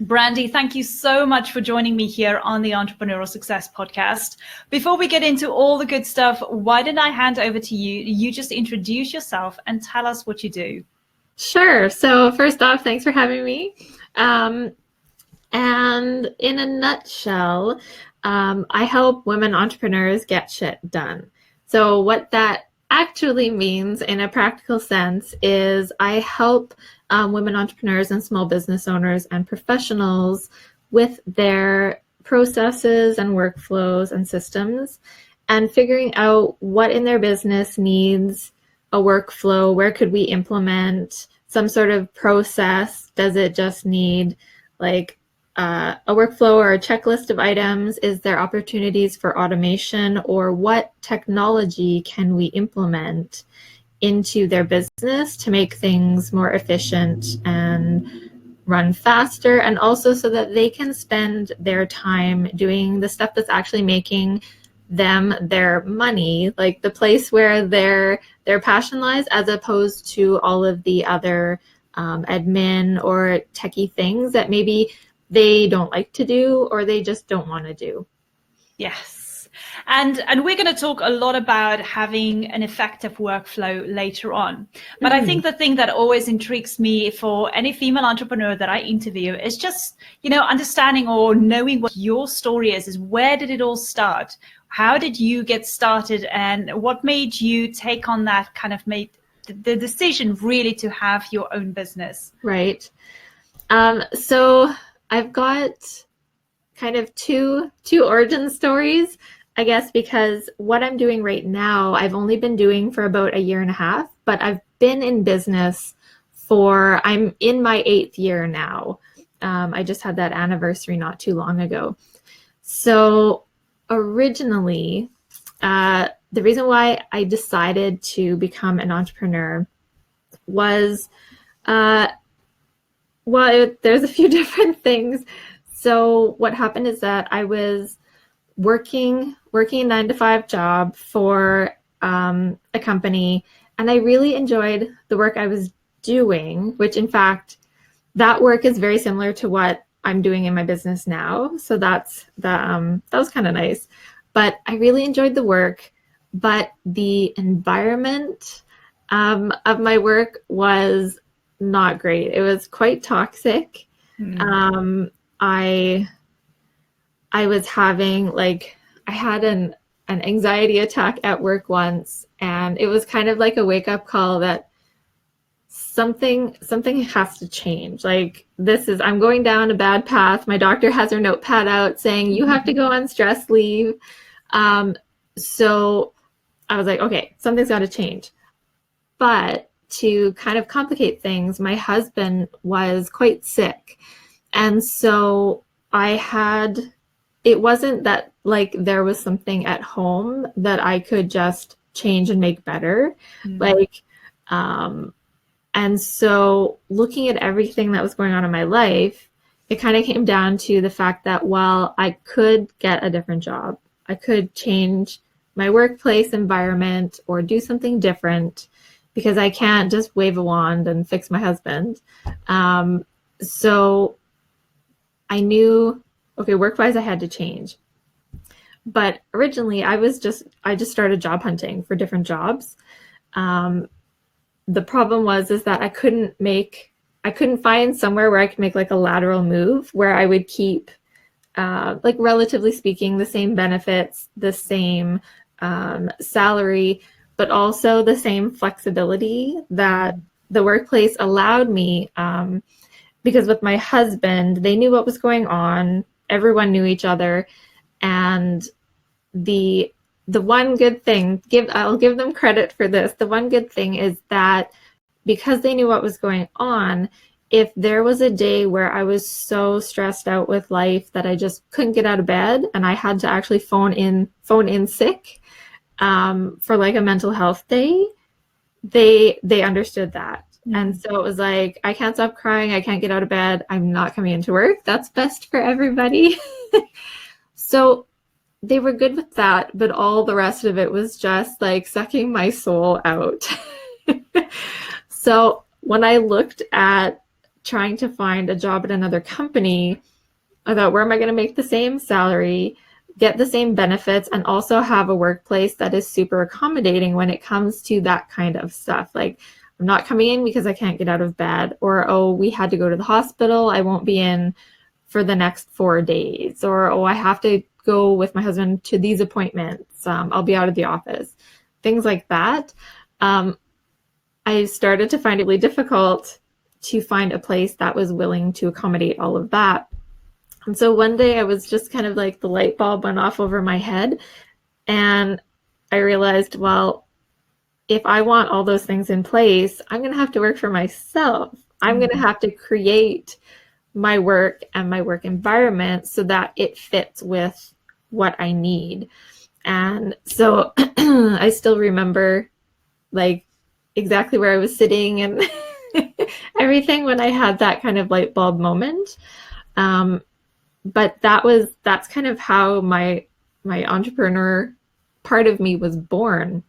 Brandi, thank you so much for joining me here on the Entrepreneurial Success Podcast. Before we get into all the good stuff, why don't I hand over to you? You just introduce yourself and tell us what you do. Sure. So first off, thanks for having me. And in a nutshell, I help women entrepreneurs get shit done. So what that actually means in a practical sense is I help women entrepreneurs and small business owners and professionals with their processes and workflows and systems and figuring out what in their business needs a workflow. Where could we implement some sort of process? Does it just need like a workflow or a checklist of items? Is there opportunities for automation, or what technology can we implement into their business to make things more efficient and run faster, and also so that they can spend their time doing the stuff that's actually making them their money, like the place where their passion lies, as opposed to all of the other admin or techie things that maybe they don't like to do or they just don't want to do. Yes. And we're going to talk a lot about having an effective workflow later on. But I think the thing that always intrigues me for any female entrepreneur that I interview is just, understanding or knowing what your story is where did it all start? How did you get started, and what made you take on that kind of made the decision really to have your own business? Right. So I've got kind of two origin stories, I guess, because what I'm doing right now, I've only been doing for about a year and a half, but I've been in business I'm in my 8th year now. I just had that anniversary not too long ago. So originally, the reason why I decided to become an entrepreneur was, there's a few different things. So what happened is that I was working a 9-to-5 job for a company, and I really enjoyed the work I was doing, which in fact, that work is very similar to what I'm doing in my business now. So that was kind of nice. But I really enjoyed the work, but the environment of my work was not great. It was quite toxic. I was having I had an anxiety attack at work once, and it was kind of like a wake-up call that something has to change. I'm going down a bad path. My doctor has her notepad out saying you have to go on stress leave. So I was like, okay, something's got to change. But to kind of complicate things, my husband was quite sick. And so it wasn't that there was something at home that I could just change and make better. And so looking at everything that was going on in my life, it kind of came down to the fact that while I could get a different job, I could change my workplace environment or do something different, because I can't just wave a wand and fix my husband. So I knew, okay, work-wise, I had to change. But originally, I just started job hunting for different jobs. The problem is that I couldn't find somewhere where I could make a lateral move where I would keep, relatively speaking, the same benefits, the same salary, but also the same flexibility that the workplace allowed me. Because with my husband, they knew what was going on. Everyone knew each other. And the one good thing, I'll give them credit for this. The one good thing is that because they knew what was going on, if there was a day where I was so stressed out with life that I just couldn't get out of bed and I had to actually phone in sick for a mental health day, they understood that. And so it was like, I can't stop crying. I can't get out of bed. I'm not coming into work. That's best for everybody. So they were good with that, but all the rest of it was just sucking my soul out. So when I looked at trying to find a job at another company, I thought, where am I going to make the same salary, get the same benefits, and also have a workplace that is super accommodating when it comes to that kind of stuff. Like, I'm not coming in because I can't get out of bed, or, oh, we had to go to the hospital, I won't be in for the next 4 days, or, oh, I have to go with my husband to these appointments, I'll be out of the office, things like that. I started to find it really difficult to find a place that was willing to accommodate all of that. And so one day I was just kind of like, the light bulb went off over my head, and I realized, well, if I want all those things in place, I'm going to have to work for myself. I'm going to have to create my work and my work environment so that it fits with what I need. And so I still remember like exactly where I was sitting and everything when I had that kind of light bulb moment. But that's kind of how my entrepreneur part of me was born.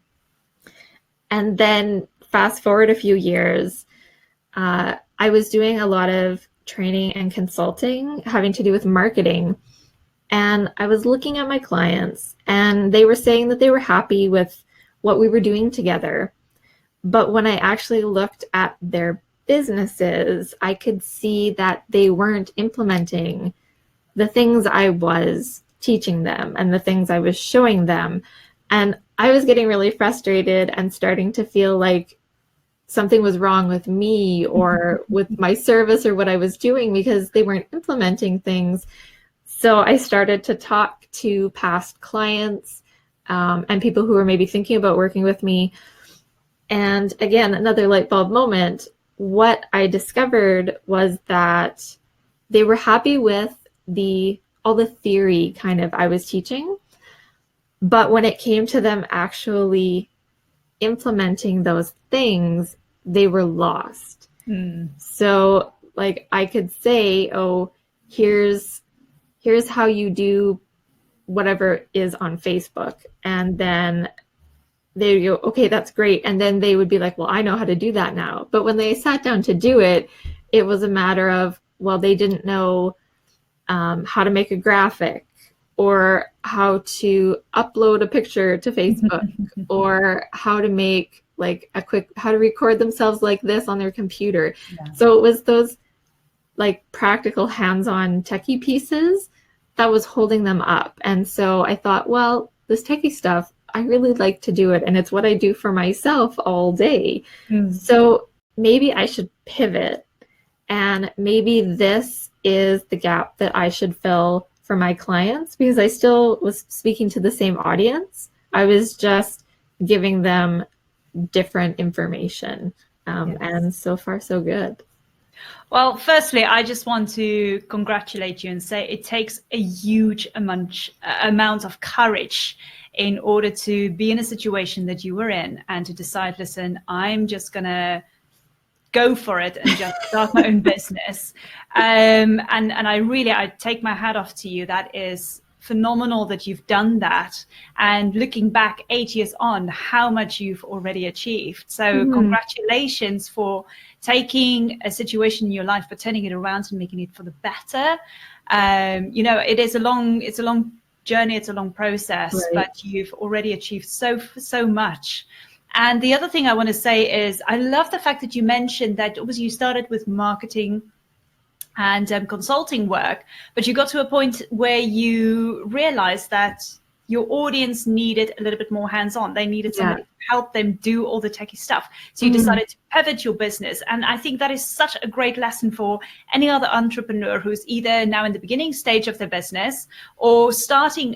And then fast forward a few years, I was doing a lot of training and consulting having to do with marketing. And I was looking at my clients, and they were saying that they were happy with what we were doing together. But when I actually looked at their businesses, I could see that they weren't implementing the things I was teaching them and the things I was showing them. And I was getting really frustrated and starting to feel like something was wrong with me or with my service or what I was doing because they weren't implementing things. So I started to talk to past clients and people who were maybe thinking about working with me. And again, another light bulb moment. What I discovered was that they were happy with all the theory kind of I was teaching. But when it came to them actually implementing those things, they were lost. So like I could say, oh, here's how you do whatever is on Facebook. And then they would go, okay, that's great. And then they would be like, well, I know how to do that now. But when they sat down to do it, it was a matter of, well, they didn't know how to make a graphic or how to upload a picture to Facebook or how to make like how to record themselves like this on their computer. Yeah. So it was those like practical hands-on techie pieces that was holding them up. And so I thought, well, this techie stuff, I really like to do it. And it's what I do for myself all day. So maybe I should pivot, and maybe this is the gap that I should fill for my clients, because I still was speaking to the same audience. I was just giving them different information. Yes. And so far, so good. Well, firstly, I just want to congratulate you and say it takes a huge amount of courage in order to be in a situation that you were in and to decide, listen, I'm just going to go for it and just start my own business. And I take my hat off to you. That is phenomenal that you've done that. And looking back 8 years on, how much you've already achieved. So congratulations for taking a situation in your life, but turning it around and making it for the better. It's a long journey. It's a long process, right. But you've already achieved so much. And the other thing I want to say is I love the fact that you mentioned that obviously you started with marketing and consulting work, but you got to a point where you realized that your audience needed a little bit more hands-on. They needed somebody to help them do all the techie stuff. So you decided to pivot your business. And I think that is such a great lesson for any other entrepreneur who's either now in the beginning stage of their business or thinking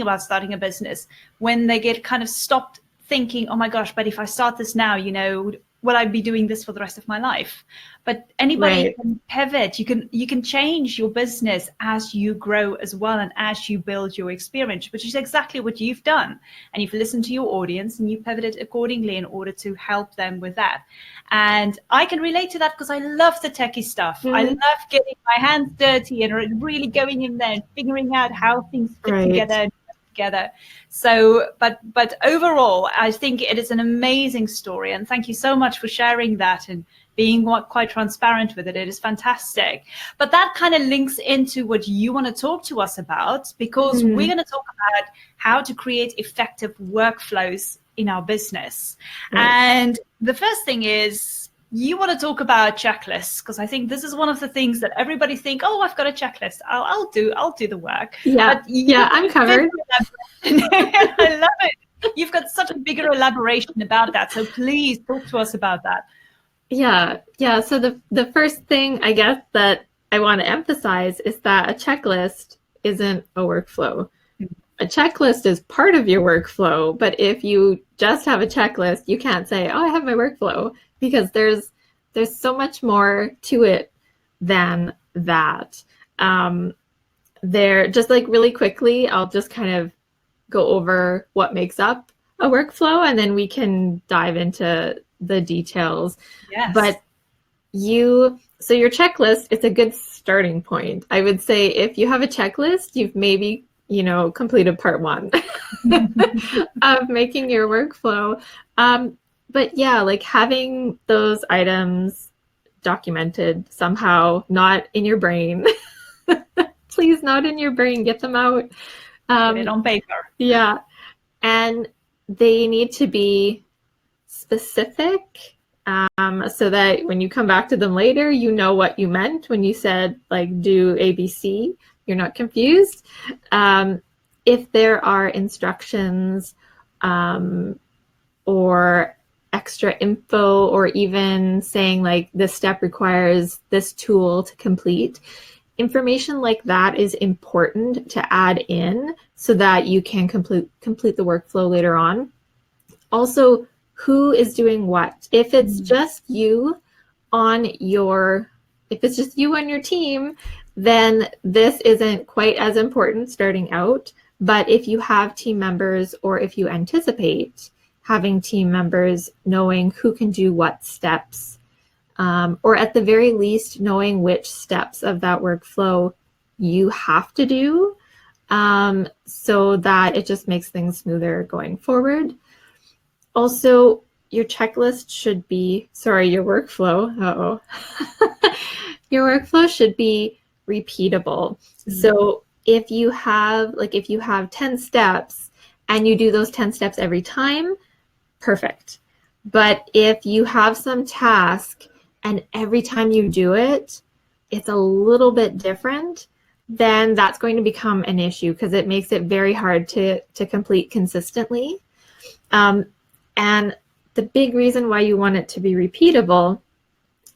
about starting a business, when they get kind of stopped thinking, oh my gosh, but if I start this now, will I be doing this for the rest of my life? But anybody can pivot. You can change your business as you grow as well and as you build your experience, which is exactly what you've done. And you've listened to your audience and you pivoted accordingly in order to help them with that. And I can relate to that because I love the techie stuff. I love getting my hands dirty and really going in there and figuring out how things fit together. So, but overall, I think it is an amazing story, and thank you so much for sharing that and being quite transparent with it. It is fantastic. But that kind of links into what you want to talk to us about, because we're going to talk about how to create effective workflows in our business. Right. And the first thing is, you want to talk about checklists, because I think this is one of the things that everybody think, oh, I've got a checklist. I'll do the work. Yeah, I'm covered. I love it. You've got such a bigger elaboration about that. So please talk to us about that. Yeah. So the first thing, I guess, that I want to emphasize is that a checklist isn't a workflow. A checklist is part of your workflow, but if you just have a checklist, you can't say, oh, I have my workflow, because there's so much more to it than that. Just like really quickly, I'll just kind of go over what makes up a workflow, and then we can dive into the details. Yes. But so your checklist, it's a good starting point. I would say if you have a checklist, you've maybe, completed part one of making your workflow. But yeah, like having those items documented somehow, not in your brain. Please, not in your brain. Get them out. Get it on paper. Yeah. And they need to be specific, so that when you come back to them later, you know what you meant when you said, like, do ABC. You're not confused. If there are instructions or extra info, or even saying like this step requires this tool to complete, information like that is important to add in so that you can complete the workflow later on. Also, who is doing what? If it's just you on your team, then this isn't quite as important starting out. But if you have team members, or if you anticipate having team members, knowing who can do what steps, or at the very least knowing which steps of that workflow you have to do, so that it just makes things smoother going forward. Also, your checklist should be, your workflow, your workflow should be repeatable. So if you have 10 steps and you do those 10 steps every time, perfect. But if you have some task and every time you do it, it's a little bit different, then that's going to become an issue, because it makes it very hard to complete consistently. And the big reason why you want it to be repeatable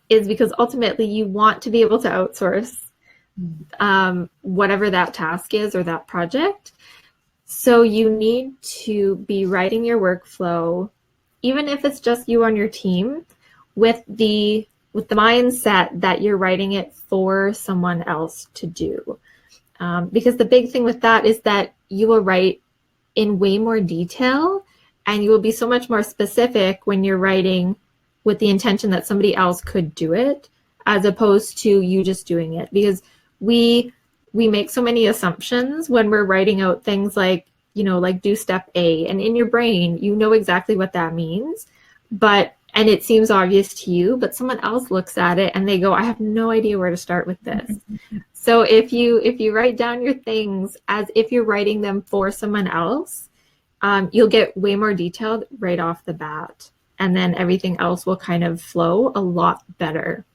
is because ultimately you want to be able to outsource whatever that task is or that project. So you need to be writing your workflow, even if it's just you on your team, with the mindset that you're writing it for someone else to do. Because the big thing with that is that you will write in way more detail, and you will be so much more specific when you're writing with the intention that somebody else could do it, as opposed to you just doing it. Because we make so many assumptions when we're writing out things like, like do step A, and in your brain, you know exactly what that means, and it seems obvious to you, but someone else looks at it and they go, I have no idea where to start with this. So if you write down your things as if you're writing them for someone else, you'll get way more detailed right off the bat, and then everything else will kind of flow a lot better.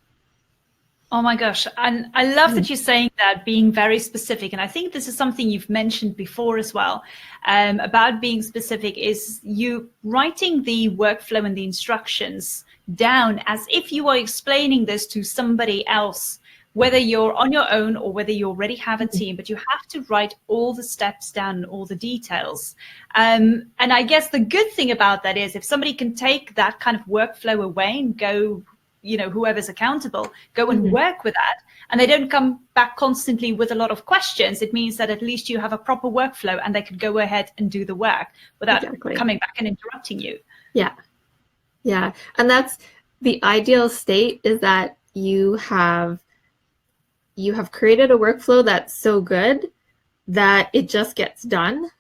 Oh my gosh. And I love that you're saying that, being very specific. And I think this is something you've mentioned before as well, about being specific, is you writing the workflow and the instructions down as if you are explaining this to somebody else, whether you're on your own or whether you already have a team, but you have to write all the steps down and all the details. And I guess the good thing about that is if somebody can take that kind of workflow away and go, whoever's accountable, go and work with that, and they don't come back constantly with a lot of questions, it means that at least you have a proper workflow and they could go ahead and do the work without coming back and interrupting you. Yeah. And that's the ideal state, is that you have created a workflow that's so good that it just gets done.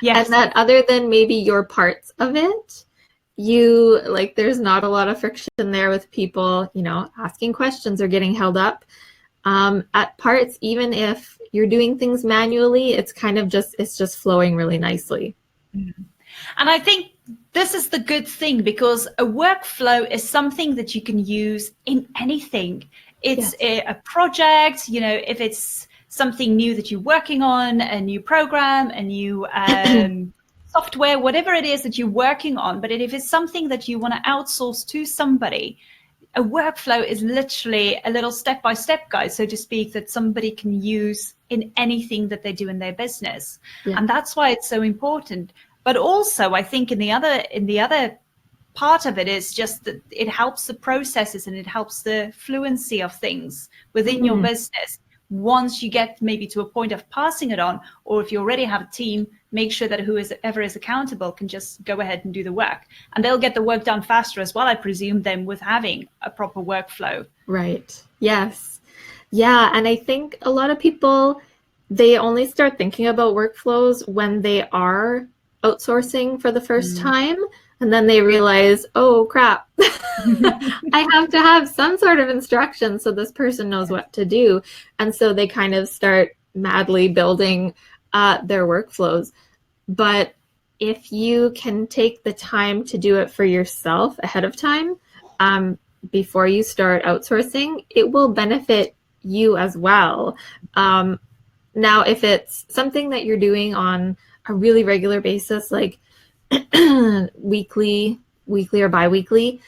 Yes. And that other than maybe your parts of it, there's not a lot of friction there with people, asking questions or getting held up. At parts, even if you're doing things manually, it's just flowing really nicely. And I think this is the good thing, because a workflow is something that you can use in anything. It's a project, if it's something new that you're working on, a new program, a new software, whatever it is that you're working on. But if it's something that you want to outsource to somebody, a workflow is literally a little step-by-step guide, so to speak, that somebody can use in anything that they do in their business. Yeah. And that's why it's so important. But also, I think in the other part of it is just that it helps the processes and it helps the fluency of things within your business. Once you get maybe to a point of passing it on, or if you already have a team, make sure that whoever is accountable can just go ahead and do the work. And they'll get the work done faster as well, I presume, than with having a proper workflow. Right. Yes. Yeah. And I think a lot of people, they only start thinking about workflows when they are outsourcing for the first time. And then they realize, oh, crap, I have to have some sort of instruction so this person knows what to do. And so they kind of start madly building their workflows. But if you can take the time to do it for yourself ahead of time, before you start outsourcing, it will benefit you as well. Now, if it's something that you're doing on a really regular basis, like weekly or bi-weekly,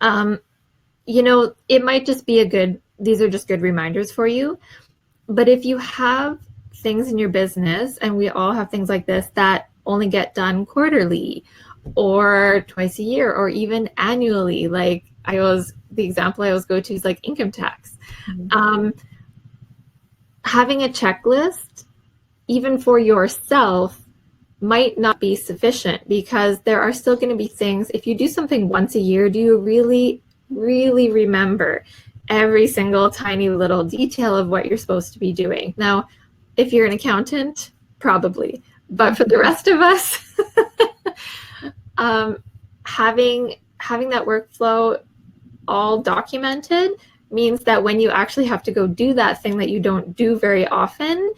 it might just be these are just good reminders for you. But if you have things in your business, and we all have things like this that only get done quarterly or twice a year or even annually, like the example I always go to is like income tax. Having a checklist, even for yourself, might not be sufficient, because there are still going to be things. If you do something once a year, do you really, really remember every single tiny little detail of what you're supposed to be doing? Now, if you're an accountant, probably. But for the rest of us, having that workflow all documented means that when you actually have to go do that thing that you don't do very often,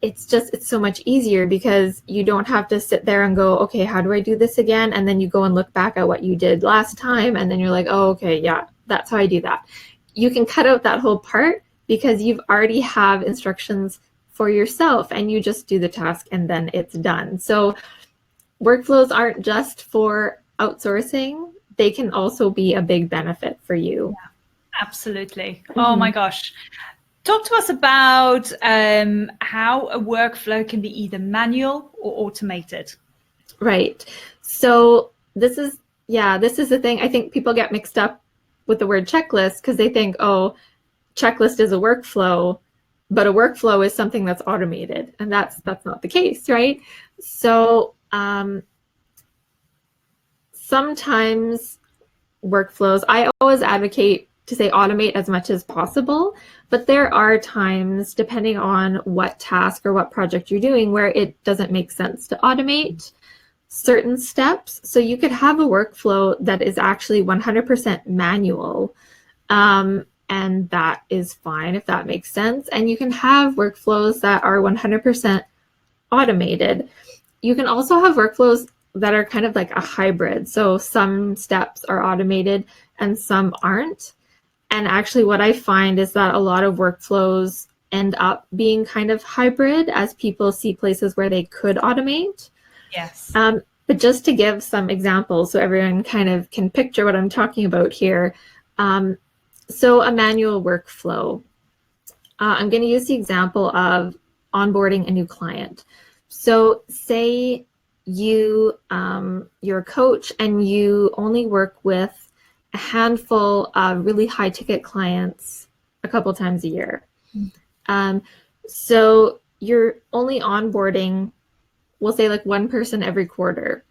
it's so much easier, because you don't have to sit there and go, okay, how do I do this again? And then you go and look back at what you did last time, and then you're like, oh, okay, yeah, that's how I do that. You can cut out that whole part because you've already have instructions for yourself, and you just do the task and then it's done. So workflows aren't just for outsourcing. They can also be a big benefit for you. Yeah, absolutely. Oh my gosh. Talk to us about how a workflow can be either manual or automated. Right. So this is the thing. I think people get mixed up with the word checklist, because they think, oh, checklist is a workflow, but a workflow is something that's automated, and that's not the case, right? So sometimes workflows, I always advocate to say automate as much as possible, but there are times, depending on what task or what project you're doing, where it doesn't make sense to automate certain steps. So you could have a workflow that is actually 100% manual, and that is fine if that makes sense. And you can have workflows that are 100% automated. You can also have workflows that are kind of like a hybrid. So some steps are automated and some aren't. And actually what I find is that a lot of workflows end up being kind of hybrid, as people see places where they could automate. Yes. But just to give some examples so everyone kind of can picture what I'm talking about here. So a manual workflow. I'm going to use the example of onboarding a new client. So say you're a coach and you only work with a handful of really high ticket clients a couple times a year. So you're only onboarding, we'll say like one person every quarter.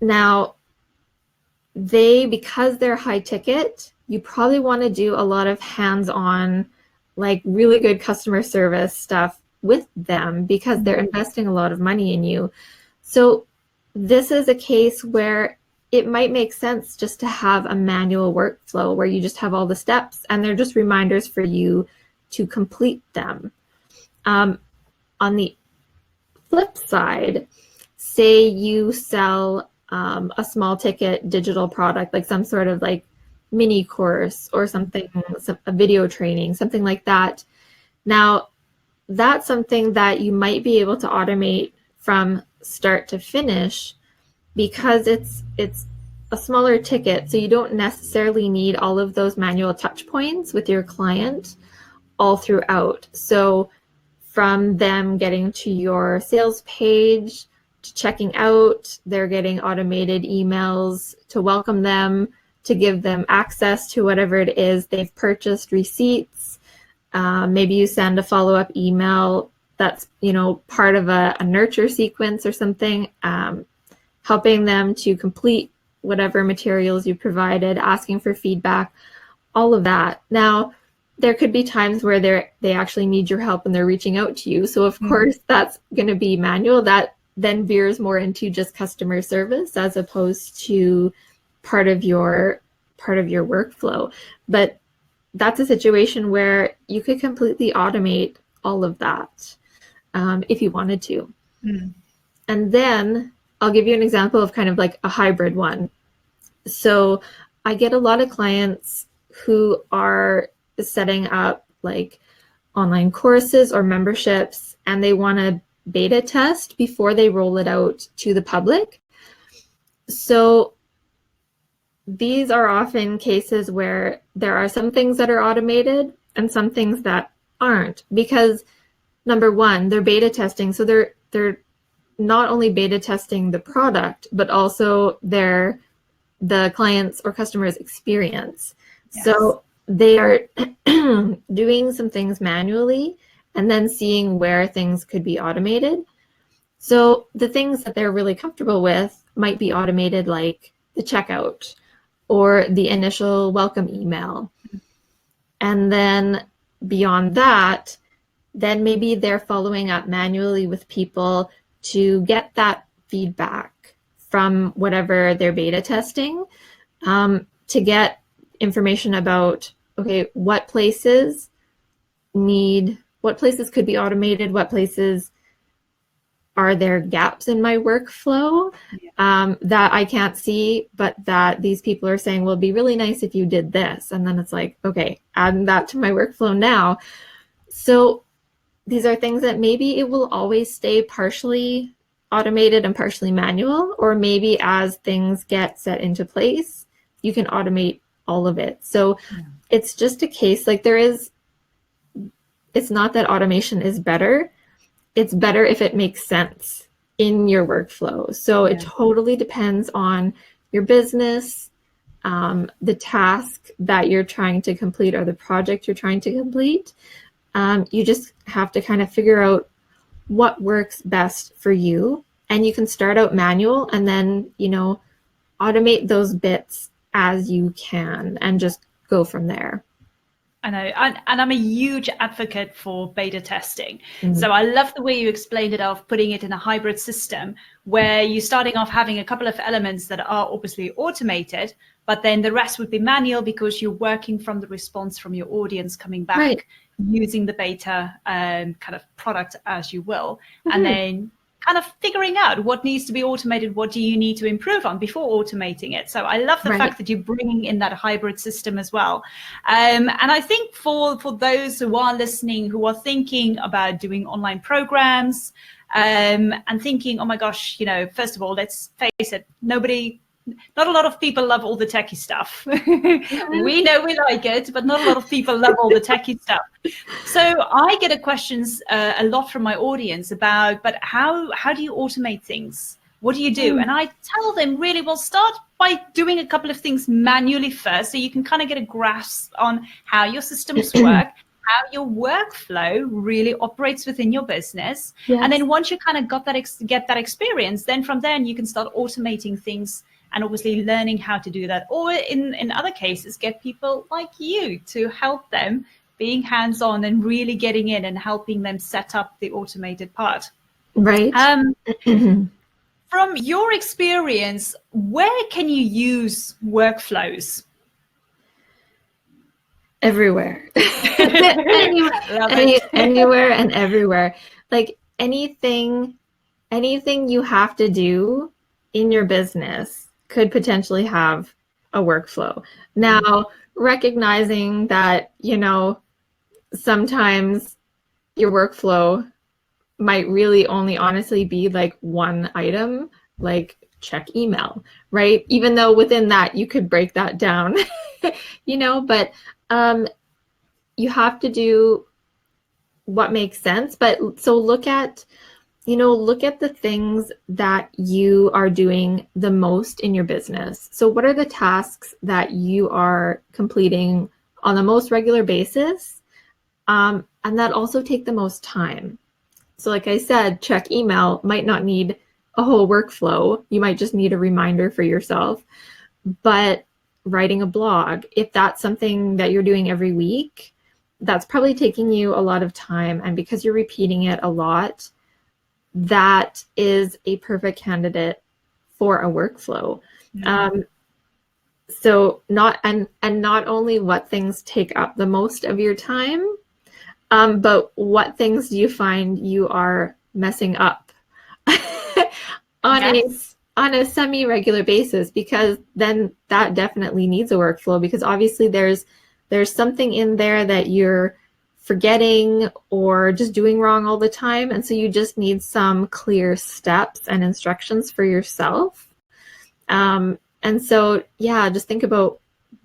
Now, because they're high ticket, you probably want to do a lot of hands-on, like really good customer service stuff with them, because they're investing a lot of money in you. So this is a case where it might make sense just to have a manual workflow where you just have all the steps and they're just reminders for you to complete them. On the flip side, say you sell a small ticket digital product, like some sort of like mini course or something, a video training, something like that. Now, that's something that you might be able to automate from start to finish because it's a smaller ticket, so you don't necessarily need all of those manual touch points with your client all throughout. So from them getting to your sales page to checking out, they're getting automated emails to welcome them, to give them access to whatever it is they've purchased, receipts. Maybe you send a follow-up email that's, you know, part of a nurture sequence or something, helping them to complete whatever materials you provided, asking for feedback, all of that. Now, there could be times where they actually need your help and they're reaching out to you. So of course, that's going to be manual. That then veers more into just customer service as opposed to part of your workflow. But that's a situation where you could completely automate all of that if you wanted to. And then I'll give you an example of kind of like a hybrid one. So I get a lot of clients who are setting up like online courses or memberships, and they want to beta test before they roll it out to the public. So these are often cases where there are some things that are automated and some things that aren't, because number one, they're beta testing. So they're not only beta testing the product, but also the client's or customer's experience. Yes. So they are doing some things manually and then seeing where things could be automated. So the things that they're really comfortable with might be automated, like the checkout or the initial welcome email. And then beyond that, then maybe they're following up manually with people to get that feedback from whatever they're beta testing, to get information about, okay, what places could be automated, what places are there gaps in my workflow that I can't see, but that these people are saying, well, it'd be really nice if you did this. And then it's like, okay, adding that to my workflow now. So these are things that maybe it will always stay partially automated and partially manual, or maybe as things get set into place, you can automate all of it. So it's just a case, like it's not that automation is better. It's better if it makes sense in your workflow. So it totally depends on your business, the task that you're trying to complete or the project you're trying to complete. You just have to kind of figure out what works best for you. And you can start out manual and then, you know, automate those bits as you can and just go from there. I know, and I'm a huge advocate for beta testing. So I love the way you explained it of putting it in a hybrid system where you're starting off having a couple of elements that are obviously automated, but then the rest would be manual because you're working from the response from your audience coming back, using the beta kind of product as you will, and then kind of figuring out what needs to be automated, what do you need to improve on before automating it. So I love the fact that you're bringing in that hybrid system as well. And I think for those who are listening, who are thinking about doing online programs and thinking, oh my gosh, you know, first of all, let's face it, not a lot of people love all the techie stuff. We know we like it, but not a lot of people love all the techie stuff. So I get questions a lot from my audience about, but how do you automate things? What do you do? And I tell them really, well, start by doing a couple of things manually first, so you can kind of get a grasp on how your systems work, how your workflow really operates within your business. And then once you kind of get that experience, then from there you can start automating things and obviously learning how to do that. Or in other cases, get people like you to help them being hands-on and really getting in and helping them set up the automated part. Right. From your experience, where can you use workflows? Everywhere. Love it. Anywhere and everywhere. Like anything you have to do in your business could potentially have a workflow. Now, recognizing that, sometimes your workflow might really only honestly be like one item, like check email, right? Even though within that you could break that down, but you have to do what makes sense. But so look at the things that you are doing the most in your business. So what are the tasks that you are completing on the most regular basis? And that also take the most time. So like I said, check email might not need a whole workflow. You might just need a reminder for yourself. But writing a blog, if that's something that you're doing every week, that's probably taking you a lot of time. And because you're repeating it a lot, that is a perfect candidate for a workflow. Mm-hmm. So not only what things take up the most of your time, but what things do you find you are messing up on a semi-regular basis? Because then that definitely needs a workflow, because obviously there's something in there that you're forgetting or just doing wrong all the time. And so you just need some clear steps and instructions for yourself. And so, yeah, just think about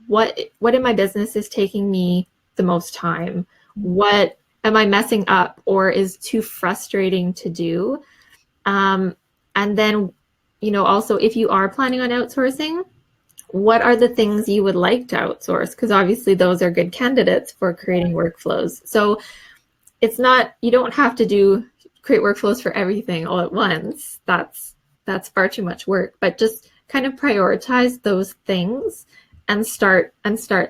what in my business is taking me the most time. What am I messing up or is too frustrating to do? And then, also if you are planning on outsourcing, what are the things you would like to outsource? Because obviously those are good candidates for creating workflows. So it's not, you don't have to create workflows for everything all at once. That's far too much work, but just kind of prioritize those things and start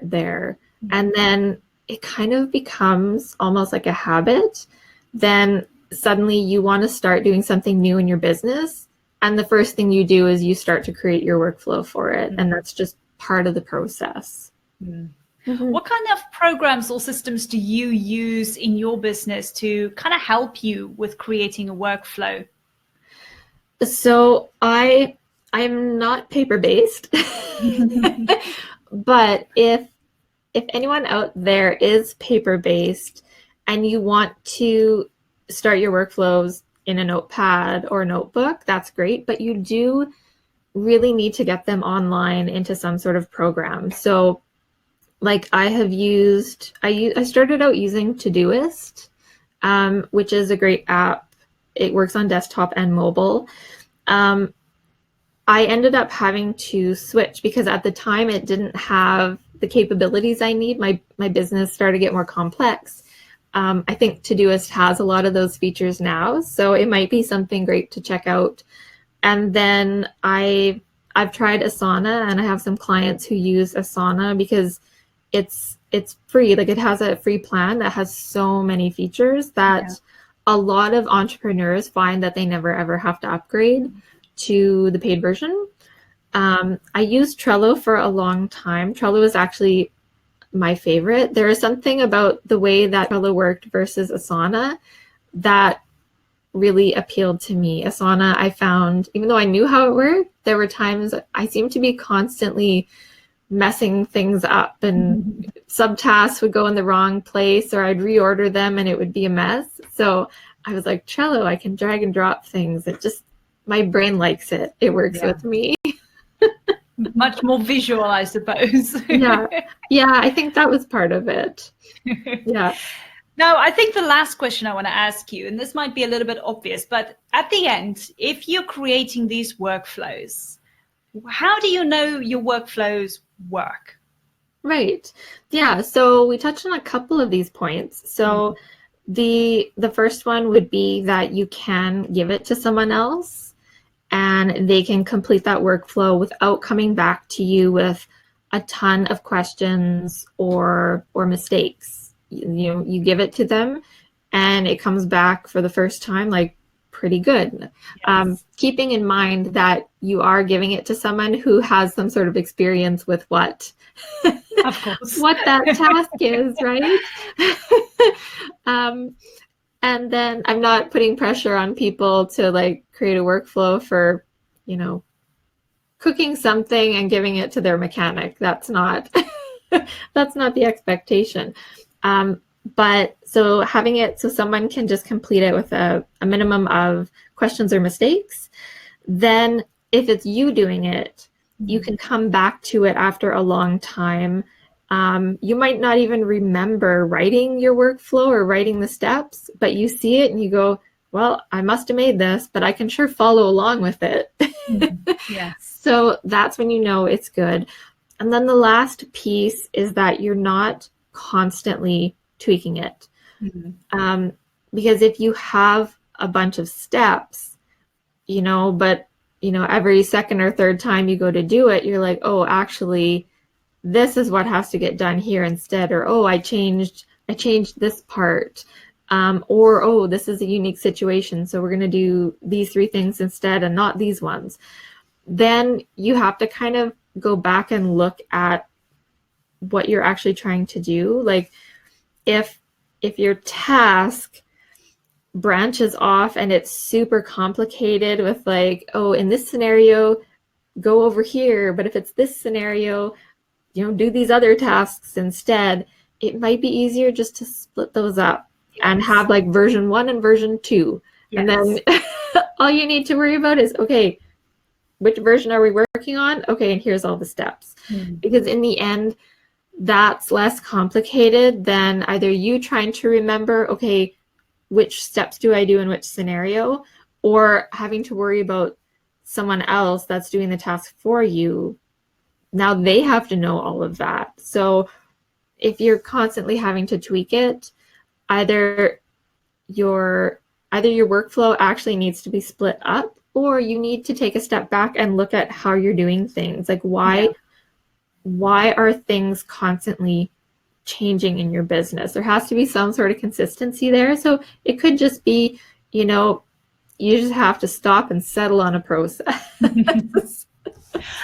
there. And then it kind of becomes almost like a habit. Then suddenly you want to start doing something new in your business. And the first thing you do is you start to create your workflow for it. And that's just part of the process. Mm-hmm. What kind of programs or systems do you use in your business to kind of help you with creating a workflow? So I'm not paper-based, but if anyone out there is paper-based and you want to start your workflows in a notepad or notebook, that's great, but you do really need to get them online into some sort of program. So like I started out using Todoist, which is a great app. It works on desktop and mobile. I ended up having to switch because at the time it didn't have the capabilities I need. My business started to get more complex. I think Todoist has a lot of those features now, so it might be something great to check out. And then I've tried Asana, and I have some clients who use Asana because it's free. Like it has a free plan that has so many features that a lot of entrepreneurs find that they never ever have to upgrade to the paid version. I used Trello for a long time. Trello is actually my favorite. There is something about the way that Trello worked versus Asana that really appealed to me. Asana, I found, even though I knew how it worked, there were times I seemed to be constantly messing things up, and subtasks would go in the wrong place, or I'd reorder them and it would be a mess. So I was like, Trello, I can drag and drop things. It just, my brain likes it. It works with me. Much more visual, I suppose. Yeah, I think that was part of it. Yeah. Now, I think the last question I want to ask you, and this might be a little bit obvious, but at the end, if you're creating these workflows, how do you know your workflows work? Right. Yeah. So we touched on a couple of these points. So the first one would be that you can give it to someone else and they can complete that workflow without coming back to you with a ton of questions or mistakes. You give it to them and it comes back for the first time like pretty good. Yes. Keeping in mind that you are giving it to someone who has some sort of experience with what Of course. what that task is, right? And then I'm not putting pressure on people to like create a workflow for, cooking something and giving it to their mechanic. That's not that's not the expectation. But so having it so someone can just complete it with a minimum of questions or mistakes. Then if it's you doing it, you can come back to it after a long time. You might not even remember writing your workflow or writing the steps, but you see it and you go, well, I must have made this, but I can sure follow along with it. Yes. So that's when you know it's good. And then the last piece is that you're not constantly tweaking it. Because if you have a bunch of steps, but every second or third time you go to do it, you're like, oh, actually, this is what has to get done here instead, or oh, I changed this part, or oh, this is a unique situation, so we're going to do these 3 things instead and not these ones. Then you have to kind of go back and look at what you're actually trying to do. Like if your task branches off and it's super complicated with like, oh, in this scenario, go over here, but if it's this scenario, do these other tasks instead, it might be easier just to split those up and have like version 1 and version 2. And then all you need to worry about is, okay, which version are we working on? Okay, and here's all the steps. Because in the end, that's less complicated than either you trying to remember, okay, which steps do I do in which scenario, or having to worry about someone else that's doing the task for you. Now they have to know all of that. So if you're constantly having to tweak it, either your workflow actually needs to be split up, or you need to take a step back and look at how you're doing things. Like why are things constantly changing in your business? There has to be some sort of consistency there. So it could just be, you just have to stop and settle on a process.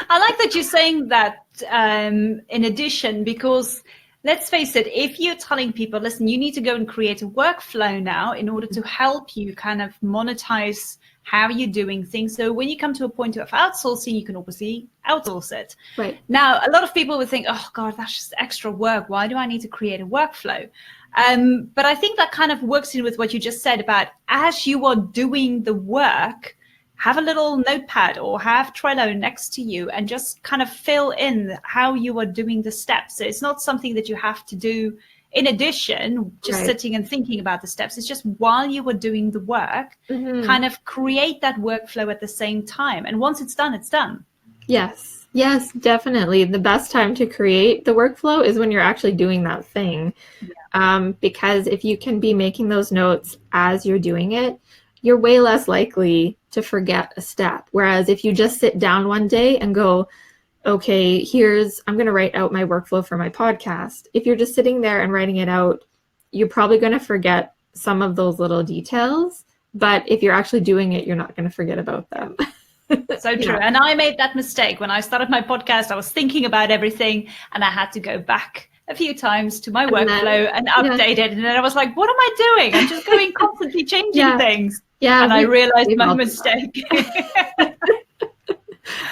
I like that you're saying that in addition, because let's face it, if you're telling people, listen, you need to go and create a workflow now in order to help you kind of monetize how you're doing things. So when you come to a point of outsourcing, you can obviously outsource it. Right. Now, a lot of people would think, oh God, that's just extra work. Why do I need to create a workflow? But I think that kind of works in with what you just said about as you are doing the work, have a little notepad or have Trello next to you and just kind of fill in how you are doing the steps. So it's not something that you have to do in addition, just sitting and thinking about the steps. It's just while you are doing the work, kind of create that workflow at the same time. And once it's done, it's done. Yes, definitely. The best time to create the workflow is when you're actually doing that thing. Because if you can be making those notes as you're doing it, you're way less likely to forget a step. Whereas if you just sit down one day and go, okay, I'm going to write out my workflow for my podcast. If you're just sitting there and writing it out, you're probably going to forget some of those little details. But if you're actually doing it, you're not going to forget about them. So true. And I made that mistake when I started my podcast. I was thinking about everything and I had to go back a few times to my workflow and update it. And then I was like, what am I doing? I'm just going constantly changing things. And I realized my mistake.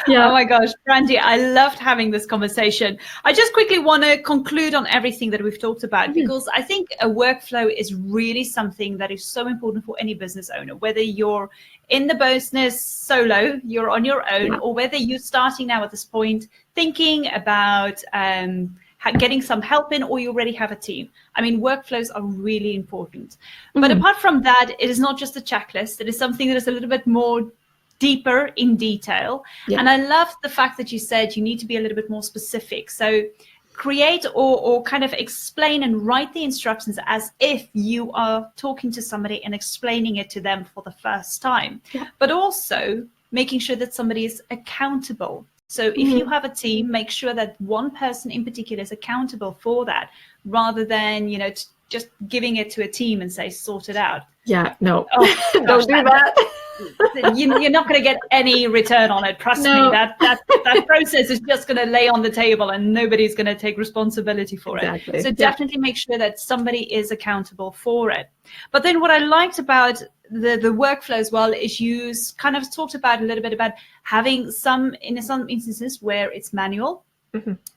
Oh my gosh, Brandi, I loved having this conversation. I just quickly want to conclude on everything that we've talked about, because I think a workflow is really something that is so important for any business owner, whether you're in the business solo, you're on your own, or whether you're starting now at this point, thinking about getting some help in, or you already have a team. I mean, workflows are really important. But apart from that, it is not just a checklist. It is something that is a little bit more deeper in detail. And I love the fact that you said you need to be a little bit more specific. So create or kind of explain and write the instructions as if you are talking to somebody and explaining it to them for the first time, but also making sure that somebody is accountable. So if you have a team, make sure that one person in particular is accountable for that, rather than, just giving it to a team and say, sort it out. Yeah, no, Oh, don't gosh, do that. you're not going to get any return on it. Trust No. me, that process is just going to lay on the table and nobody's going to take responsibility for Exactly. it. So definitely make sure that somebody is accountable for it. But then what I liked about the workflow as well is you kind of talked about a little bit about having some instances where it's manual,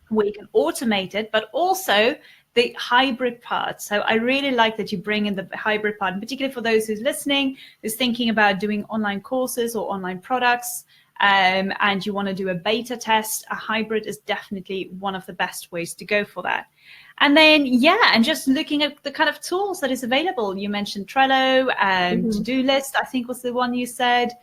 where you can automate it, but also the hybrid part. So I really like that you bring in the hybrid part, and particularly for those who's listening, who's thinking about doing online courses or online products, and you want to do a beta test, a hybrid is definitely one of the best ways to go for that. And then, and just looking at the kind of tools that is available. You mentioned Trello and to-do list, I think was the one you said.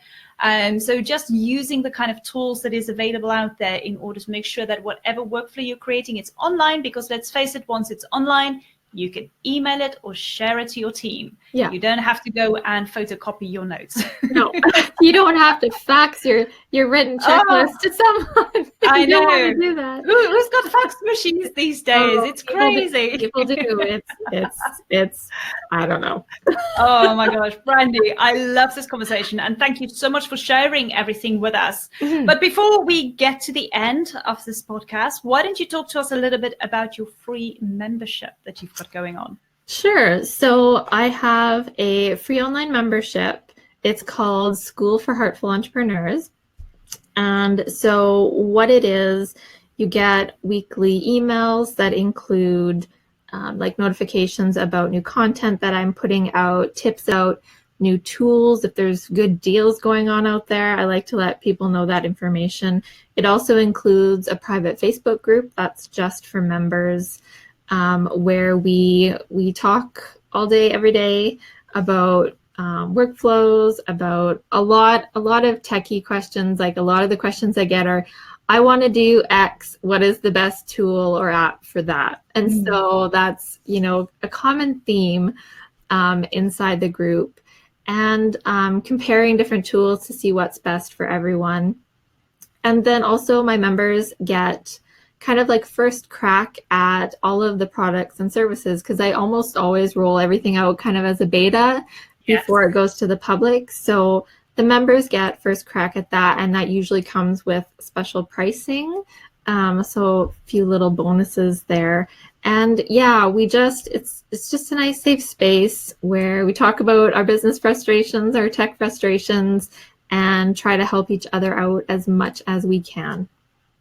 So just using the kind of tools that is available out there in order to make sure that whatever workflow you're creating, it's online, because let's face it, once it's online, you can email it or share it to your team. Yeah. You don't have to go and photocopy your notes. No, you don't have to fax your written checklist to someone. I know. You don't want to do that. Who's got fax machines these days? It's crazy. People do. It's I don't know. Oh my gosh, Brandi, I love this conversation, and thank you so much for sharing everything with us. But before we get to the end of this podcast, why don't you talk to us a little bit about your free membership that you've got going on? Sure. So I have a free online membership. It's called School for Hurtful Entrepreneurs. And so what it is, you get weekly emails that include like notifications about new content that I'm putting out, tips out, new tools. If there's good deals going on out there, I like to let people know that information. It also includes a private Facebook group that's just for members, where we talk all day, every day about workflows, about a lot of techie questions. Like a lot of the questions I get are, I want to do X, what is the best tool or app for that? And so that's, a common theme inside the group, and comparing different tools to see what's best for everyone. And then also my members get kind of like first crack at all of the products and services, because I almost always roll everything out kind of as a beta before it goes to the public. So the members get first crack at that, and that usually comes with special pricing. So a few little bonuses there. And it's just a nice safe space where we talk about our business frustrations, our tech frustrations, and try to help each other out as much as we can.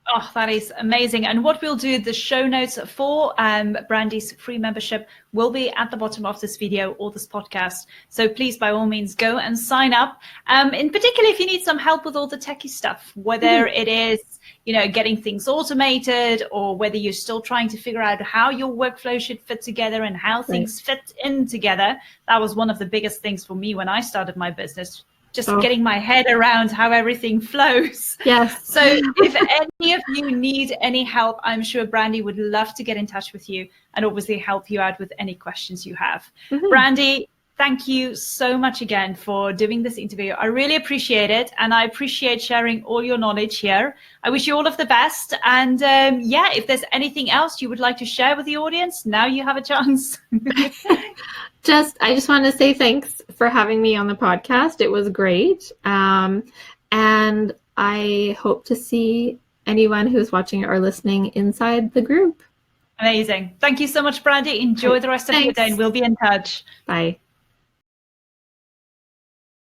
Oh, that is amazing. And what we'll do, the show notes for Brandi's free membership will be at the bottom of this video or this podcast. So please, by all means, go and sign up. In particular, if you need some help with all the techie stuff, whether it is, getting things automated, or whether you're still trying to figure out how your workflow should fit together and how things fit in together. That was one of the biggest things for me when I started my business. Just getting my head around how everything flows. Yes. So if any of you need any help, I'm sure Brandi would love to get in touch with you and obviously help you out with any questions you have. Brandi, thank you so much again for doing this interview. I really appreciate it, and I appreciate sharing all your knowledge here. I wish you all of the best. And if there's anything else you would like to share with the audience, now you have a chance. I just want to say thanks for having me on the podcast. It was great. And I hope to see anyone who's watching or listening inside the group. Amazing. Thank you so much, Brandi. Enjoy the rest of your day, and we'll be in touch. Bye.